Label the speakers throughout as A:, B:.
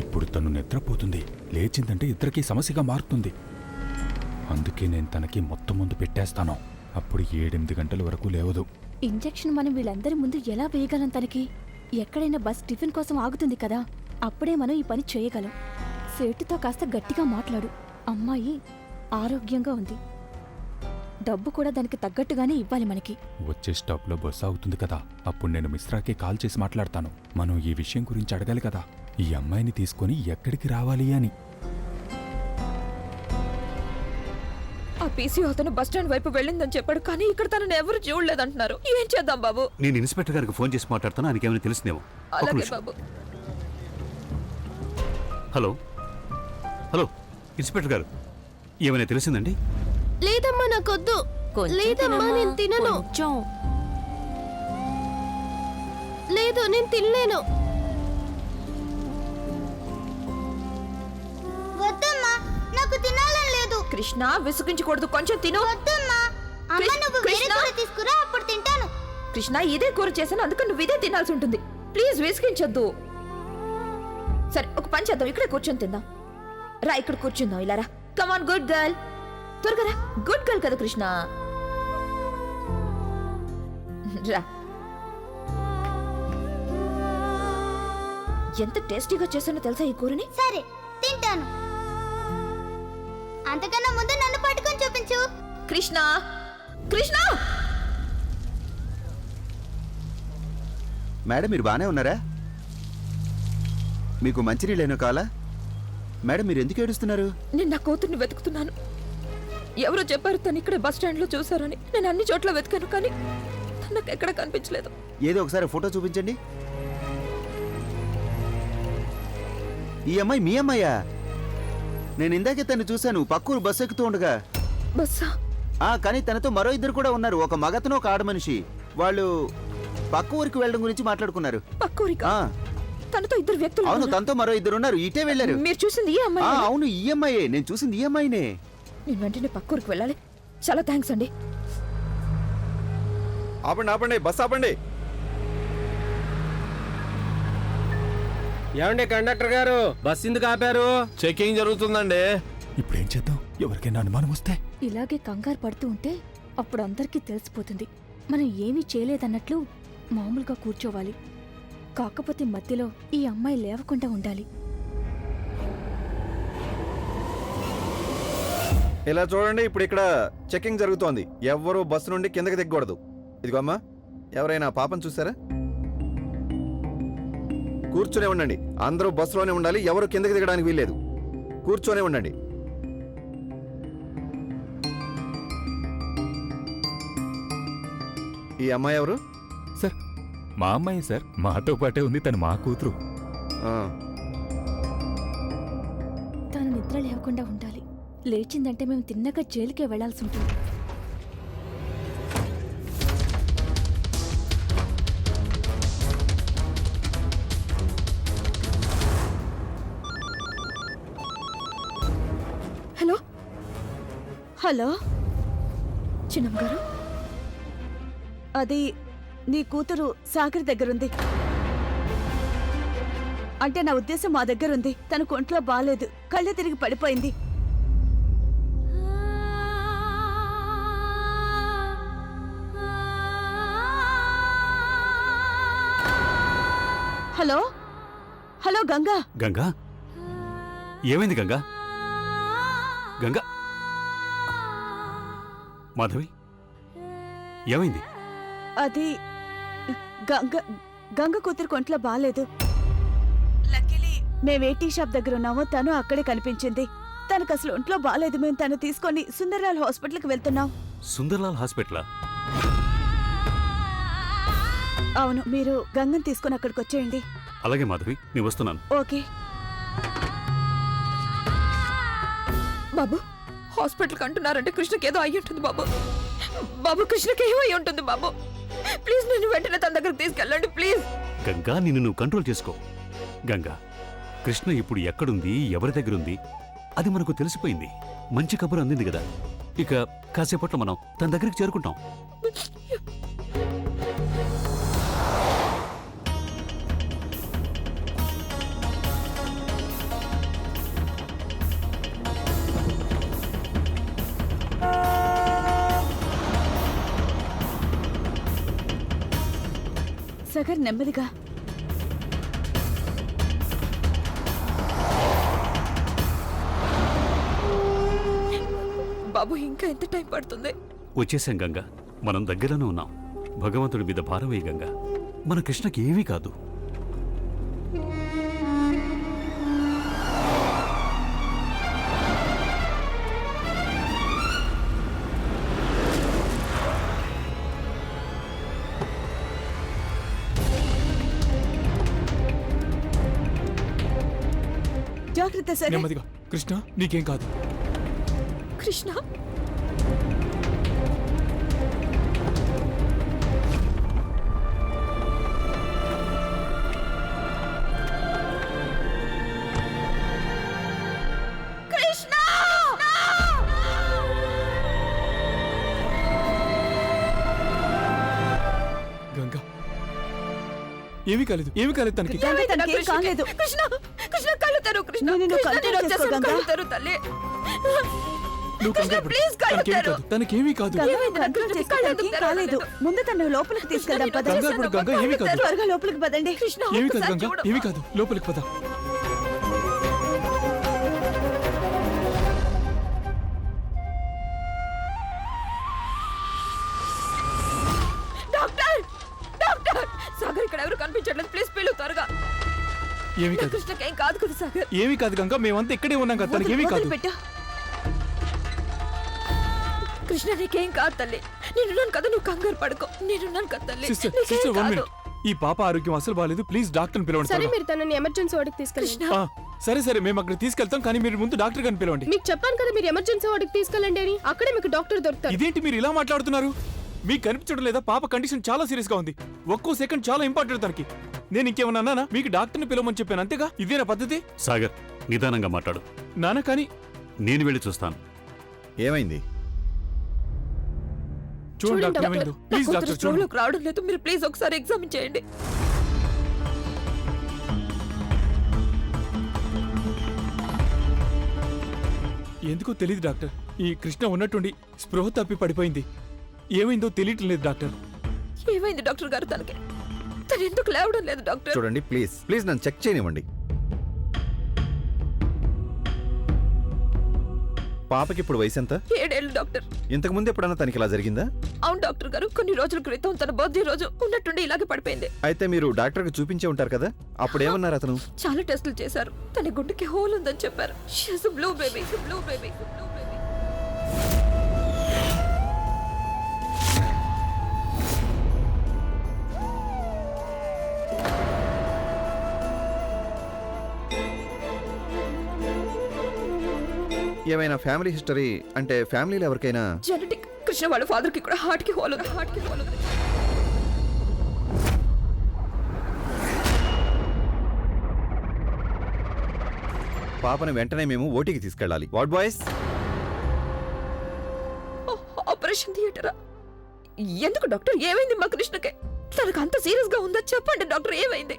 A: ఇప్పుడు తను నిద్రపోతుంది. లేచిందంటే ఇద్దరికీ సమస్యగా మారుతుంది. అందుకే నేను తనకి మొత్తం ముందు పెట్టేస్తాను. అప్పుడు 7-8 గంటల వరకు లేవదు.
B: ఇంజెక్షన్ మనం వీళ్ళందరి ముందు ఎలా వేయగలం? తనకి ఎక్కడైనా బస్ టిఫిన్ కోసం ఆగుతుంది కదా, అప్పుడే మనం ఈ పని చేయగలం. సేటుతో కాస్త గట్టిగా మాట్లాడు. అమ్మాయి ఆరోగ్యంగా ఉంది, డబ్బు కూడా దానికి తగ్గట్టుగానే ఇవ్వాలి మనకి.
A: వచ్చే స్టాప్లో బస్సు ఆగుతుంది కదా, అప్పుడు నేను మిశ్రాకి కాల్ చేసి మాట్లాడతాను. మనం ఈ విషయం గురించి అడగాలి కదా, ఈ అమ్మాయిని తీసుకొని ఎక్కడికి రావాలి అని.
C: ఆ పీసీ అతను బస్టాండ్ వైపు వెళ్ళిందని చెప్పాడు, కానీ ఇక్కడ తనని ఎవరు చూడలేదంటున్నారు. ఏం చేద్దాం బాబు?
D: నేను ఇన్స్పెక్టర్ గారికి ఫోన్ చేసి మాట్లాడుతాను, ఆయనకి ఏమైనా తెలిసిందేమో.
C: అలాగే బాబు.
D: హలో హలో ఇన్స్పెక్టర్ గారు, ఏమైనా తెలిసిందండి?
E: లేదమ్మా, నాకొద్దు. లేదమ్మా, నేను తినను. లేదు, నేను తినలేను.
F: వద్దమ్మా, నాకు తినాలని లేదు.
C: కృష్ణ, విసుగించకూడదు, కొంచెం తిను.
F: వద్దమ్మా, అమ్మ నువ్వు వేరే కూర తీసుకురా, అప్పుడు తింటాను.
C: కృష్ణ, ఇదే కూర చేశాను, అందుకని నువ్వు ఇదే తినాల్సి ఉంటుంది. ప్లీజ్ విసిగించొద్దు. సరే, ఒక పని చేద్దాం, ఇక్కడే కూర్చొని తిందాం. రా, ఇక్కడ కూర్చుందాం. ఇలా రా. కమాన్, గుడ్ గర్ల్. త్వరగా రా. గుడ్ గర్ల్ కదా కృష్ణ. రా. ఎంత టేస్టీగా చేశానో తెలుసా ఈ కూరని?
F: సరే, తింటాను. అంతకన్నా ముందు నన్ను పట్టుకొని చూపించు.
C: కృష్ణ, కృష్ణ!
G: మేడం, మీరు బాగానే ఉన్నారా? మీకు మంచినీళ్ళేనో కావాలా? మేడం, మీరు ఎందుకు ఏడుస్తున్నారు?
C: నేను నా కూతుర్ని వెతుకుతున్నాను. ఎవరో చెప్పారు తను ఇక్కడే బస్ స్టాండ్ లో చూసారని. నేను అన్ని చోట్ల వెతికాను, కానీ తనకు ఎక్కడ కనిపించలేదు.
G: ఏదో ఒకసారి ఫోటో చూపించండి. ఈ అమ్మాయి మీ అమ్మాయా? నేను ఇందాకే తను చూశాను, పక్కూరు బస్సు ఎక్కుతూ ఉండగా.
C: బస్సా?
G: కానీ తనతో మరో ఇద్దరు కూడా ఉన్నారు, ఒక మగతను ఒక ఆడమనిషి. వాళ్ళు పక్క ఊరికి వెళ్ళడం గురించి మాట్లాడుకున్నారు.
C: పక్కూరికా? తనతో ఇద్దరు వ్యక్తులు?
G: అవును, తనతో మరో ఇద్దరు ఉన్నారు, ఇటే వెళ్ళారు.
C: మీరు చూసింది ఈ అమ్మాయి?
G: అవును, ఈ అమ్మాయే. నేను చూసింది ఈ అమ్మాయినే.
C: నేను వెంటనే పక్కూరికి వెళ్ళాలి. చాలా థ్యాంక్స్ అండి.
H: ఆపండి ఆపండి, బస్ ఆపండి.
I: ఏమండి కండక్టర్ గారు, బస్ ఎందుకు ఆపారు?
H: చెకింగ్ జరుగుతుందండి.
A: ఇప్పుడేం చేద్దాం? ఎవరికైనా అనుమానం వస్తే?
B: ఇలాగే కంగారు పడుతూ ఉంటే అప్పుడు అందరికీ తెలిసిపోతుంది మనం ఏమీ చేయలేదన్నట్లు. మామూలుగా కూర్చోవాలి, కాకపోతే మధ్యలో ఈ అమ్మాయి లేవకుండా ఉండాలి.
H: ఇలా చూడండి, ఇప్పుడు ఇక్కడ చెకింగ్ జరుగుతోంది. ఎవ్వరూ బస్సు నుండి కిందకి దిగకూడదు. ఇదిగో అమ్మా, ఎవరైనా పాపం చూసారా? కూర్చొనే ఉండండి. అందరూ బస్సులోనే ఉండాలి, ఎవరు కిందకి దిగడానికి వీల్లేదు. కూర్చొనే ఉండండి. ఈ అమ్మాయి ఎవరు?
A: సార్, మా అమ్మాయి సార్. మాతో పాటే ఉంది, తను మా కూతురు.
B: తను నిద్ర లేవకుండా ఉండాలి. లేచిందంటే మేము తిన్నగా జైలుకే వెళ్లాల్సి ఉంటుంది.
C: హలో
B: హలో,
C: చిన్నమ్మ గారు,
B: అది నీ కూతురు సాగర్ దగ్గరుంది. అంటే నా ఉద్దేశం మా దగ్గరుంది. తన ఒంట్లో బాలేదు, కళ్ళు తిరిగి పడిపోయింది. Hello hello, Ganga.
D: గంగా, ఏమైంది గంగా? గంగా, మాధవి, ఏమైంది?
B: అది గంగ కూతురు ఒంట్లో బాలేదు. మేము టీ షాప్ దగ్గర ఉన్నామో తను అక్కడే కనిపించింది. తనకు అసలు ఒంట్లో బాలేదు. మేము తను తీసుకొని సుందర్లాల్ హాస్పిటల్కి వెళ్తున్నాం.
D: సుందర్లాల్ హాస్పిటలా?
B: అవును, మీరు గంగని తీసుకొని అక్కడికి వచ్చేయండి.
D: అలాగే మాధవి, నేను వస్తున్నాను.
B: ఓకే
C: బాబు. హాస్పిటల్కి అంటున్నారంటే కృష్ణకి ఏదో అయ్యి ఉంటుంది బాబు. బాబు, కృష్ణకి ఏమో అయ్యి ఉంటుంది బాబు. ప్లీజ్ నన్ను వెంటనే తన దగ్గరకు తీసుకెళ్ళండి ప్లీజ్.
D: గంగా, నిన్ను నువ్వు కంట్రోల్ చేసుకో. గంగా, కృష్ణ ఇప్పుడు ఎక్కడుంది, ఎవరి దగ్గరుంది, అది మనకు తెలిసిపోయింది. మంచి కబురు అందింది కదా. ఇక కాసేపట్లో మనం తన దగ్గరికి చేరుకుంటాం.
B: సగర్ నెమ్మదిగా.
C: బాబు ఇంకా ఎంత టైం పడుతుంది?
D: వచ్చేసాం గంగా, మనం దగ్గరలోనే ఉన్నాం. భగవంతుడి మీద భారం వేయి గంగా, మన కృష్ణకి ఏమీ కాదు.
B: జాగ్రత్త సరే.
A: నెమ్మదిగా. కృష్ణ నీకేం కాదు.
C: కృష్ణ
A: గంగా ఏమీ కాలేదు, ఏమీ కాలేదు తనకి.
B: తనకేం కాలేదు.
C: కృష్ణ కృష్ణ కళ్ళు తెరు. కృష్ణ
B: నేను
C: కృష్ణ,
B: కంట్రోల్
C: నేను వచ్చేసాను.
B: చేసుకో,
C: కళ్ళు తెరు తల్లి.
A: నువ్వు
C: కృష్ణ,
A: కంగారు పడు.
C: ప్లీజ్ కళ్ళు
A: తనకేమీ
C: తెరు.
A: కాదు, తనకేమీ కాదు.
C: ఏమైంది? నాకు
B: కంట్రోల్ చేసుకో,
C: కళ్ళు
B: తనకేం
C: తెరవలేదు.
B: కాలేదు. ముందు తను లోపలికి తీసుకెళ్దాం పద.
A: కంగారు పడు గంగా, ఏమీ కాదు.
B: త్వరగా లోపలికి పదండి.
C: కృష్ణ
A: ఏమీ కాదు
C: ఒక్కసారి
A: గంగా,
C: చూడమ్మా.
A: ఏమీ కాదు. లోపలికి పద.
C: డాక్టర్ డాక్టర్ సాగర్ ఇక్కడ ఎవరు కనిపించట్లేదు. ప్లీజ్ పిలు త్వరగా.
A: ఏమీ కాదు,
C: కృష్ణకి ఏం కాదు కదా సాగర్.
A: ఏమీ కాదు గంగా, మేమంతా ఇక్కడే ఉన్నాం కదా, తనకేమీ కాదు.
B: వదిలిపెట్టు.
C: కృష్ణ నీకేం కాదు తల్లి. నేనున్నాను కదా, నువ్వు కంగారు పడుకో. నేనున్నాను కదా తల్లి.
A: సిస్టర్
C: నీకేం
A: సిస్టర్ 1
C: కాదు.
A: మినిట్. ఈ పాప ఆరోగ్యం అసలు బాగాలేదు, ప్లీజ్ డాక్టర్ని పిలవండి
E: సరే
A: త్వరగా.
E: మీరు తనని ఎమర్జెన్సీ వార్డుకి తీసుకెళ్ళండి.
C: కృష్ణ
A: సరే సరే, మేము అక్కడ తీసుకెళ్తాం, కానీ మీరు ముందు డాక్టర్ గారిని పిలవండి.
E: మీకు చెప్పాను కదా మీరు ఎమర్జెన్సీ వార్డుకి తీసుకెళ్ళండి అని. అక్కడే మీకు డాక్టర్ దొరుకుతారు.
A: ఇదేంటి మీరు ఇలా మాట్లాడుతున్నారు? మీకు కనిపించడం లేదా? పాప కండిషన్ చాలా సీరియస్ గా ఉంది. ఒక్కో సెకండ్ చాలా ఇంపార్టెంట్ తనకి. నేను ఇంకేమన్నా అన్నానా? మీకు డాక్టర్ని పిలవమని చెప్పాను అంతేగా. ఇదేనా పద్ధతి?
D: సాగర్, నిదానంగా మాట్లాడు.
A: నాన్న కానీ
D: నేను వెళ్ళి చూస్తాను.
H: ఏమైంది?
A: చూడండి డాక్టర్, ఏమైందో ప్లీజ్
C: నాకు
A: డాక్టర్ చూడండి.
C: స్ట్రోలోకి రావడం లేదు. మీరు ప్లీజ్ ఒకసారి ఎగ్జామిన్ చేయండి.
A: ఎందుకో తెలియదు డాక్టర్, ఈ కృష్ణ ఉన్నట్టుండి స్పృహ తప్పి పడిపోయింది. ఏమైందో తెలియటం లేదు డాక్టర్.
C: ఏమైంది డాక్టర్ గారు తనకి? తను ఎందుకు లేవడం లేదు డాక్టర్?
H: చూడండి ప్లీజ్ ప్లీజ్ నన్ను చెక్ చేయనివ్వండి. పాపకి ఇప్పుడు వయసు ఎంత?
C: 7 ఏళ్ళు డాక్టర్.
H: ఇంతకు ముందు ఎప్పుడన్నా తనకి ఇలా జరిగిందా?
C: అవును డాక్టర్ గారు, కొన్ని రోజుల క్రితం తన బర్త్డే రోజు ఉన్నట్టుండి ఇలాగే పడిపోయింది.
H: అయితే మీరు డాక్టర్కి చూపించే ఉంటారు కదా, అప్పుడు ఏమన్నారు అతను?
C: చాలా టెస్టులు చేశారు. తన గుండెకి హోల్ ఉందని చెప్పారు. She has a blue baby, blue baby, blue baby.
H: ఏమైనా ఫ్యామిలీ హిస్టరీ అంటే ఫ్యామిలీలో ఎవరికైనా?
C: జెనెటిక్. కృష్ణ వాళ్ళ ఫాదర్ కి కూడా హార్ట్ కి హోల్ ఉంది. హార్ట్ కి హోల్ ఉంది.
H: పాపను వెంటనే మేము ఓటీకి తీసుకెళ్ళాలి. What boys?
C: ఆపరేషన్ థియేటరా? ఎందుకు డాక్టర్? ఏమైంది మా కృష్ణకి? తనకు అంత సీరియస్ గా ఉందా? చెప్పండి డాక్టర్, ఏమైంది?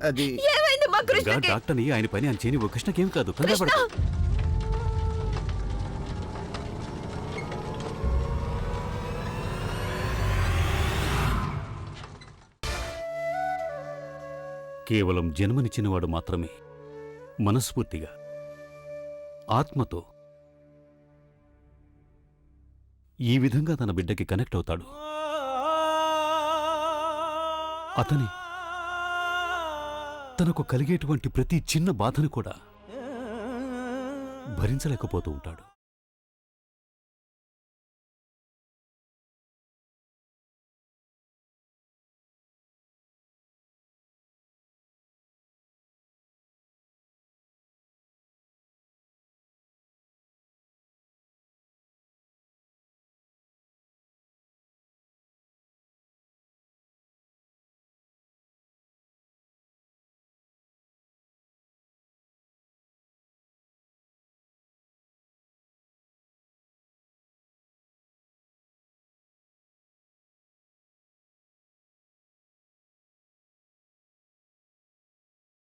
H: అది
C: ఏమైంది మా
D: గంగా,
C: కృష్ణకి?
D: డాక్టర్ని ఆయన పని ఆయన చేయని. కృష్ణకేం కాదు, కంగారు
C: కృష్ణ
D: పడకు. కేవలం జన్మనిచ్చినవాడు మాత్రమే మనస్ఫూర్తిగా ఆత్మతో ఈ విధంగా తన బిడ్డకి కనెక్ట్ అవుతాడు. అతని తనకు కలిగేటువంటి ప్రతి చిన్న బాధను కూడా భరించలేకపోతూ ఉంటాడు.